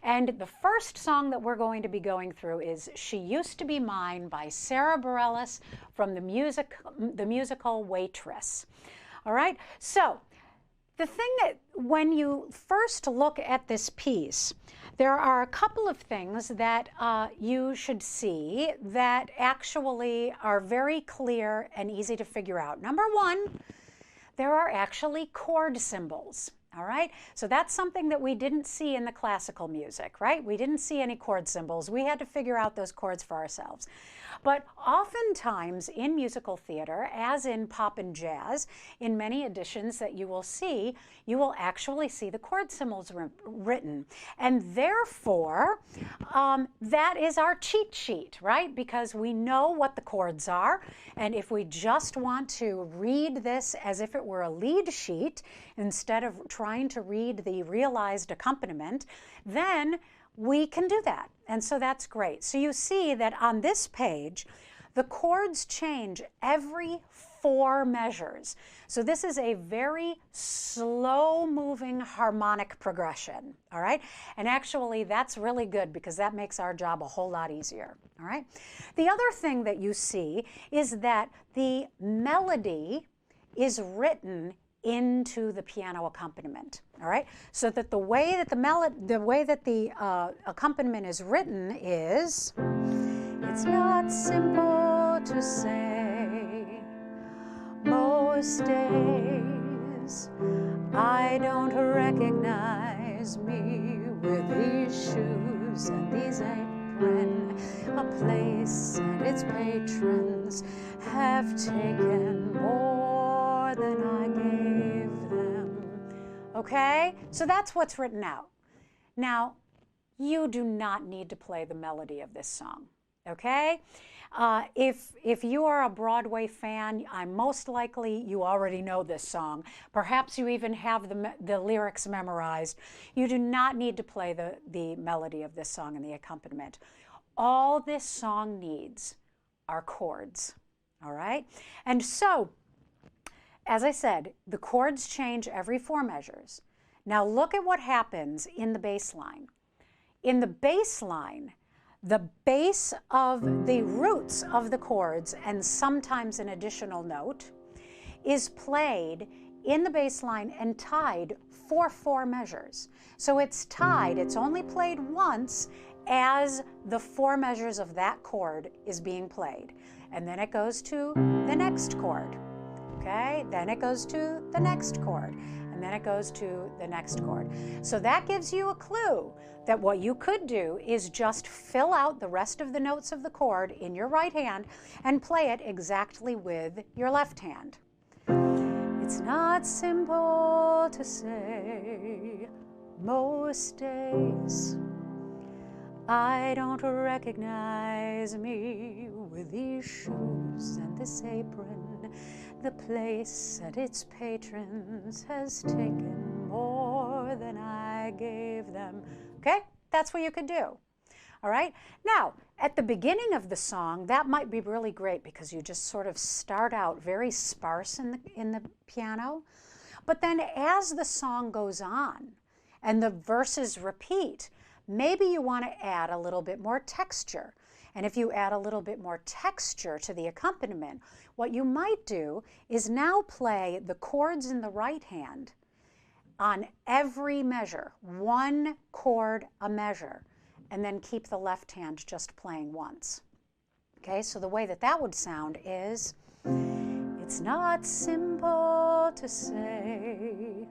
And the first song that we're going to be going through is She Used to Be Mine by Sarah Bareilles from the musical Waitress. All right, so the thing that when you first look at this piece, there are a couple of things that you should see that actually are very clear and easy to figure out. Number one, there are actually chord symbols. All right, so that's something that we didn't see in the classical music, right? We didn't see any chord symbols. We had to figure out those chords for ourselves. But oftentimes in musical theater, as in pop and jazz, in many editions that you will see, you will actually see the chord symbols written. And therefore, that is our cheat sheet, right? Because we know what the chords are. And if we just want to read this as if it were a lead sheet, instead of trying to read the realized accompaniment, then we can do that. And so that's great. So you see that on this page, the chords change every 4 measures. So this is a very slow-moving harmonic progression, all right? And actually, that's really good because that makes our job a whole lot easier, all right? The other thing that you see is that the melody is written into the piano accompaniment, all right? So that the way that the accompaniment is written is, it's not simple to say, most days I don't recognize me with these shoes and these apron, a place and its patrons have taken more than I gave them. Okay, so that's what's written out. Now, you do not need to play the melody of this song, okay? If you are a Broadway fan, I'm most likely you already know this song. Perhaps you even have the lyrics memorized. You do not need to play the melody of this song and the accompaniment. All this song needs are chords, all right? And so, as I said, the chords change every 4 measures. Now look at what happens in the bass line. In the bass line, the base of the roots of the chords, and sometimes an additional note, is played in the bass line and tied for 4 measures. So it's tied, it's only played once as the 4 measures of that chord is being played. And then it goes to the next chord, okay? Then it goes to the next chord, and then it goes to the next chord. So that gives you a clue that what you could do is just fill out the rest of the notes of the chord in your right hand and play it exactly with your left hand. It's not simple to say, most days I don't recognize me with these shoes and this apron. The place and its patrons has taken more than I gave them. Okay, that's what you could do. All right, now at the beginning of the song, that might be really great because you just sort of start out very sparse in the piano. But then as the song goes on and the verses repeat, maybe you want to add a little bit more texture. And if you add a little bit more texture to the accompaniment, what you might do is now play the chords in the right hand on every measure, 1 chord a measure, and then keep the left hand just playing once. Okay, so the way that that would sound is, it's not simple to say,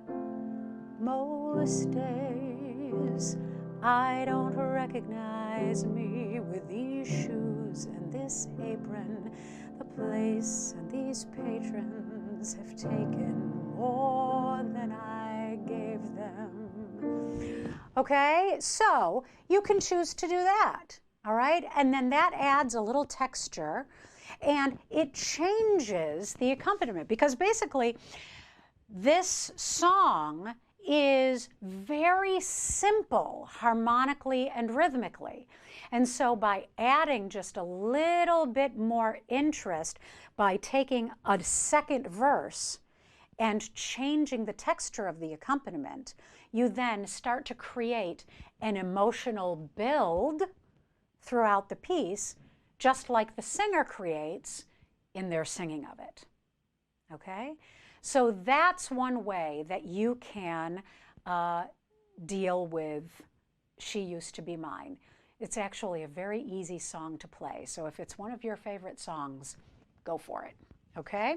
most days I don't recognize me with these shoes and this apron. The place and these patrons have taken more than I gave them. Okay, so you can choose to do that, all right? And then that adds a little texture and it changes the accompaniment because basically this song is very simple harmonically and rhythmically. And so by adding just a little bit more interest, by taking a second verse and changing the texture of the accompaniment, you then start to create an emotional build throughout the piece, just like the singer creates in their singing of it. Okay? So that's one way that you can deal with She Used to Be Mine. It's actually a very easy song to play. So if it's one of your favorite songs, go for it. Okay?